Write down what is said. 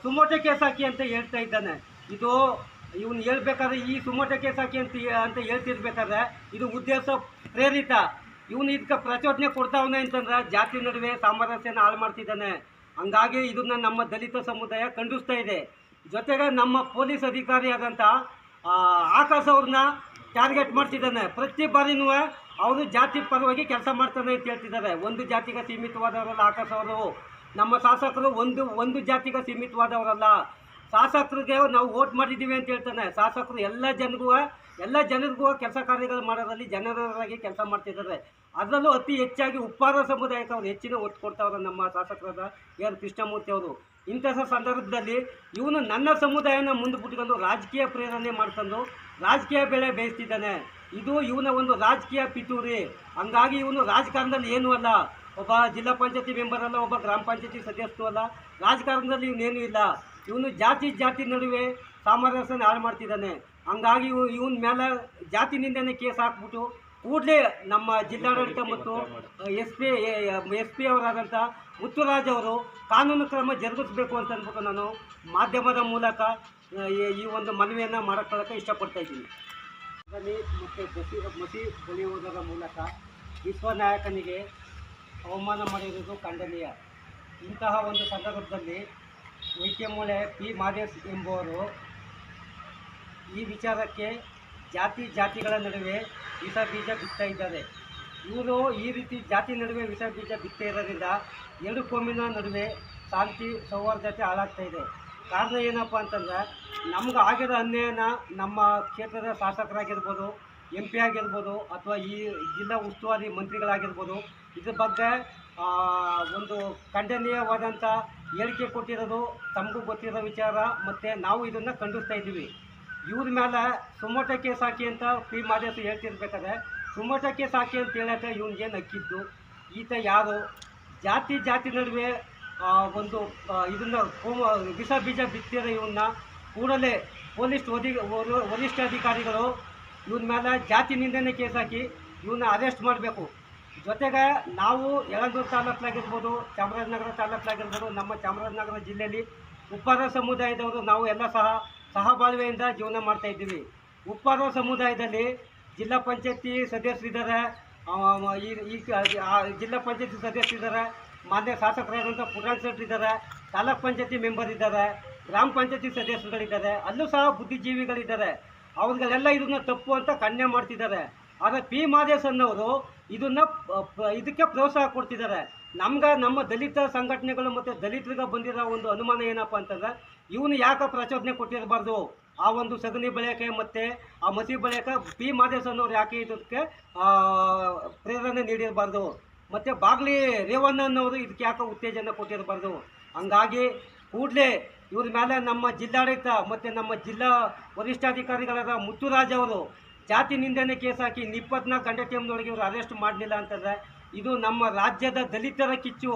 Suo motu case ಹಾಕಿ ಅಂತ ಹೇಳ್ತಾ ಇದ್ದಾನೆ. ಇದು ಇವನು ಹೇಳ್ಬೇಕಾದ್ರೆ ಈ ಸುಮೋಟೋ ಕೇಸ್ ಹಾಕಿ ಅಂತ ಹೇಳ್ತಿರ್ಬೇಕಾದ್ರೆ ಇದು ಉದ್ದೇಶ ಪ್ರೇರಿತ. ಇವನು ಇದಕ್ಕೆ ಪ್ರಚೋದನೆ ಕೊಡ್ತಾವನೆ ಅಂತಂದ್ರೆ ಜಾತಿ ನಡುವೆ ಸಾಮರಸ್ಯನ ಹಾಳು ಮಾಡ್ತಿದ್ದಾನೆ. ಹಂಗಾಗಿ ಇದನ್ನು ನಮ್ಮ ದಲಿತ ಸಮುದಾಯ ಖಂಡಿಸ್ತಾ ಇದೆ. ಜೊತೆಗೆ ನಮ್ಮ ಪೊಲೀಸ್ ಅಧಿಕಾರಿಯಾದಂಥ ಆಕಾಶ್ ಅವ್ರನ್ನ ಟಾರ್ಗೆಟ್ ಮಾಡ್ತಿದ್ದಾನೆ. ಪ್ರತಿ ಬಾರಿನೂ ಅವರು ಜಾತಿ ಪರವಾಗಿ ಕೆಲಸ ಮಾಡ್ತಾನೆ ಅಂತ ಹೇಳ್ತಿದ್ದಾರೆ. ಒಂದು ಜಾತಿಗೆ ಸೀಮಿತವಾದವರಲ್ಲ ಆಕಾಶ್ ಅವರು. ನಮ್ಮ ಶಾಸಕರು ಒಂದು ಜಾತಿಗೆ ಸೀಮಿತವಾದವರಲ್ಲ. ಶಾಸಕರಿಗೆ ನಾವು ವೋಟ್ ಮಾಡಿದ್ದೀವಿ ಅಂತ ಹೇಳ್ತಾನೆ. ಶಾಸಕರು ಎಲ್ಲ ಜನರಿಗೂ ಕೆಲಸ ಕಾರ್ಯಗಳು ಮಾಡೋದ್ರಲ್ಲಿ ಜನರಾಗಿ ಕೆಲಸ ಮಾಡ್ತಿದ್ದಾರೆ. ಅದರಲ್ಲೂ ಅತಿ ಹೆಚ್ಚಾಗಿ ಉಪ್ಪಾರ ಸಮುದಾಯಕ್ಕೆ ಅವ್ರು ಹೆಚ್ಚಿನ ಒತ್ತು ಕೊಡ್ತಾವ್ರೆ ನಮ್ಮ ಶಾಸಕರಾದ ಆರ್ ಕೃಷ್ಣಮೂರ್ತಿ ಅವರು. ಇಂತಹ ಸಂದರ್ಭದಲ್ಲಿ ಇವನು ನನ್ನ ಸಮುದಾಯನ ಮುಂದೆ ಬಿಟ್ಕೊಂಡು ರಾಜಕೀಯ ಪ್ರೇರಣೆ ಮಾಡ್ಕೊಂಡು ರಾಜಕೀಯ ಬೆಳೆ ಬೇಯಿಸ್ತಿದ್ದಾನೆ. ಇದು ಇವನ ಒಂದು ರಾಜಕೀಯ ಪಿತೂರಿ. ಹಂಗಾಗಿ ಇವನು ರಾಜಕಾರಣದಲ್ಲಿ ಏನೂ ಅಲ್ಲ. ಒಬ್ಬ ಜಿಲ್ಲಾ ಪಂಚಾಯತಿ ಮೆಂಬರ್ ಅಲ್ಲ, ಒಬ್ಬ ಗ್ರಾಮ ಪಂಚಾಯತಿ ಸದಸ್ಯರು ಅಲ್ಲ. ರಾಜಕಾರಣದಲ್ಲಿ ಇವನೇನೂ ಇಲ್ಲ. ಇವನು ಜಾತಿ ನಡುವೆ ಸಾಮರಸ್ಯನ ಹಾಳು ಮಾಡ್ತಿದ್ದಾನೆ. ಹಂಗಾಗಿ ಇವನ ಮೇಲೆ ಜಾತಿ ನಿಂದನೆ ಕೇಸ್ ಹಾಕ್ಬಿಟ್ಟು ಕೂಡಲೇ ನಮ್ಮ ಜಿಲ್ಲಾಡಳಿತ ಮತ್ತು ಎಸ್ ಪಿ ಅವರಾದಂಥ ಮುತ್ತುರಾಜ್ ಅವರು ಕಾನೂನು ಕ್ರಮ ಜರುಗಿಸಬೇಕು ಅಂತ ಅಂದ್ಬಿಟ್ಟು ನಾನು ಮಾಧ್ಯಮದ ಮೂಲಕ ಈ ಒಂದು ಮನವಿಯನ್ನು ಮಾಡೋಕ್ಕೆ ಇಷ್ಟಪಡ್ತಾ ಇದ್ದೀನಿ. ಮತ್ತು ಮಸಿ ಬಳಿಯುವುದರ ಮೂಲಕ ವಿಶ್ವನಾಯಕನಿಗೆ ಅವಮಾನ ಮಾಡಿರುವುದು ಖಂಡನೀಯ. ಇಂತಹ ಒಂದು ಸಂದರ್ಭದಲ್ಲಿ ವೈದ್ಯಮೂಲೆ ಪಿ ಮಾದೇಶ್ ಎಂಬುವರು ಈ ವಿಚಾರಕ್ಕೆ ಜಾತಿಗಳ ನಡುವೆ ವಿಷ ಬೀಜ ಬಿತ್ತಾ ಇದ್ದಾರೆ. ಇವರು ಈ ರೀತಿ ಜಾತಿ ನಡುವೆ ವಿಷ ಬೀಜ ಬಿತ್ತಾ ಇರೋದ್ರಿಂದ ಎರಡು ಕೋಮಿನ ನಡುವೆ ಶಾಂತಿ ಸೌಹಾರ್ದತೆ ಹಾಳಾಗ್ತಾ ಇದೆ. ಕಾರಣ ಏನಪ್ಪ ಅಂತಂದರೆ ನಮ್ಗೆ ಆಗಿರೋ ಅನ್ಯಾಯನ ನಮ್ಮ ಕ್ಷೇತ್ರದ ಶಾಸಕರಾಗಿರ್ಬೋದು, MP ಆಗಿರ್ಬೋದು, ಅಥವಾ ಈ ಜಿಲ್ಲಾ ಉಸ್ತುವಾರಿ ಮಂತ್ರಿಗಳಾಗಿರ್ಬೋದು, ಇದ್ರ ಬಗ್ಗೆ ಒಂದು ಖಂಡನೀಯವಾದಂಥ ಹೇಳಿಕೆ ಕೊಟ್ಟಿರೋದು ತಮಗೂ ಗೊತ್ತಿರೋ ವಿಚಾರ. ಮತ್ತು ನಾವು ಇದನ್ನು ಖಂಡಿಸ್ತಾ ಇದ್ದೀವಿ. ಇವ್ರ ಮೇಲೆ ಸುಮೋಟೋ ಕೇಸ್ ಹಾಕಿ ಅಂತ ಪಿ ಮಾದೇಶ್ ಹೇಳ್ತಿರ್ಬೇಕಾದ್ರೆ ಸುಮೋಟೋ ಕೇಸ್ ಹಾಕಿ ಅಂತ ಹೇಳೋಕ್ಕೆ ಇವ್ನಿಗೇನು ಹಕ್ಕಿದ್ದು? ಈತ ಯಾರು? ಜಾತಿ ನಡುವೆ ಒಂದು ಇದನ್ನು ವಿಷ ಬೀಜ ಬಿತ್ತಿರೋ ಇವನ್ನ ಕೂಡಲೇ ಪೊಲೀಸ್ ವರಿಷ್ಠಾಧಿಕಾರಿಗಳು ಇವನ ಮೇಲೆ ಜಾತಿ ನಿಂದನೆ ಕೇಸ್ ಹಾಕಿ ಇವನ್ನ ಅರೆಸ್ಟ್ ಮಾಡಬೇಕು. ಜೊತೆಗೆ ನಾವು ಯಳಂದೂರು ತಾಲೂಕಿನಾಗಿರ್ಬೋದು, ಚಾಮರಾಜನಗರ ತಾಲೂಕಿನಾಗಿರ್ಬೋದು, ನಮ್ಮ ಚಾಮರಾಜನಗರ ಜಿಲ್ಲೆಯಲ್ಲಿ ಉಪ್ಪಾರ ಸಮುದಾಯದವರು ನಾವು ಎಲ್ಲ ಸಹಬಾಳ್ವೆಯಿಂದ ಜೀವನ ಮಾಡ್ತಾಯಿದ್ದೀವಿ. ಉಪ್ಪಾರ ಸಮುದಾಯದಲ್ಲಿ ಜಿಲ್ಲಾ ಪಂಚಾಯತಿ ಸದಸ್ಯರಿದ್ದಾರೆ, ಜಿಲ್ಲಾ ಪಂಚಾಯತಿ ಸದಸ್ಯರಿದ್ದಾರೆ, ಮಾನ್ಯ ಶಾಸಕರಾದಂಥ ಪುರಾಣ್ ಶೆಟ್ಟಿ ಇದ್ದಾರೆ, ತಾಲೂಕ್ ಪಂಚಾಯತಿ ಮೆಂಬರ್ ಇದ್ದಾರೆ, ಗ್ರಾಮ ಪಂಚಾಯತಿ ಸದಸ್ಯರುಗಳಿದ್ದಾರೆ, ಅಲ್ಲೂ ಸಹ ಬುದ್ಧಿಜೀವಿಗಳಿದ್ದಾರೆ. ಅವ್ರಿಗೆಲ್ಲ ಇದನ್ನು ತಪ್ಪು ಅಂತ ಖಂಡನೆ ಮಾಡ್ತಿದ್ದಾರೆ. ಆದರೆ ಪಿ ಮಾದೇಶ್ ಅನ್ನೋರು ಇದಕ್ಕೆ ಪ್ರೋತ್ಸಾಹ ಕೊಡ್ತಿದ್ದಾರೆ. ನಮ್ಮ ದಲಿತ ಸಂಘಟನೆಗಳು ಮತ್ತು ದಲಿತರಿಗೆ ಬಂದಿರೋ ಒಂದು ಅನುಮಾನ ಏನಪ್ಪ ಅಂತಂದರೆ ಇವನು ಯಾಕೆ ಪ್ರಚೋದನೆ ಕೊಟ್ಟಿರಬಾರ್ದು? ಆ ಒಂದು ಸಗಣಿ ಬಳಕೆ ಮತ್ತು ಆ ಮಸಿ ಬಳಕೆ ಪಿ ಮಾದೇಶ್ ಅನ್ನೋರು ಯಾಕೆ ಇದಕ್ಕೆ ಪ್ರೇರಣೆ ನೀಡಿರಬಾರ್ದು? ಮತ್ತು ಬಾಗ್ಲಿ ರೇವಣ್ಣ ಅನ್ನೋರು ಇದಕ್ಕೆ ಯಾಕೆ ಉತ್ತೇಜನ ಕೊಟ್ಟಿರಬಾರ್ದು? ಹಂಗಾಗಿ ಕೂಡಲೇ ಇವ್ರ ಮೇಲೆ ನಮ್ಮ ಜಿಲ್ಲಾಡಳಿತ ಮತ್ತು ನಮ್ಮ ಜಿಲ್ಲಾ ವರಿಷ್ಠಾಧಿಕಾರಿಗಳಾದ ಮುತ್ತುರಾಜ್ ಅವರು ಜಾತಿ ನಿಂದನೆ ಕೇಸ್ ಹಾಕಿ 24 ಗಂಟೆ ಟೈಮ್ನೊಳಗೆ ಇವರು ಅರೆಸ್ಟ್ ಮಾಡಲಿಲ್ಲ ಅಂತಂದರೆ ಇದು ನಮ್ಮ ರಾಜ್ಯದ ದಲಿತರ ಕಿಚ್ಚು.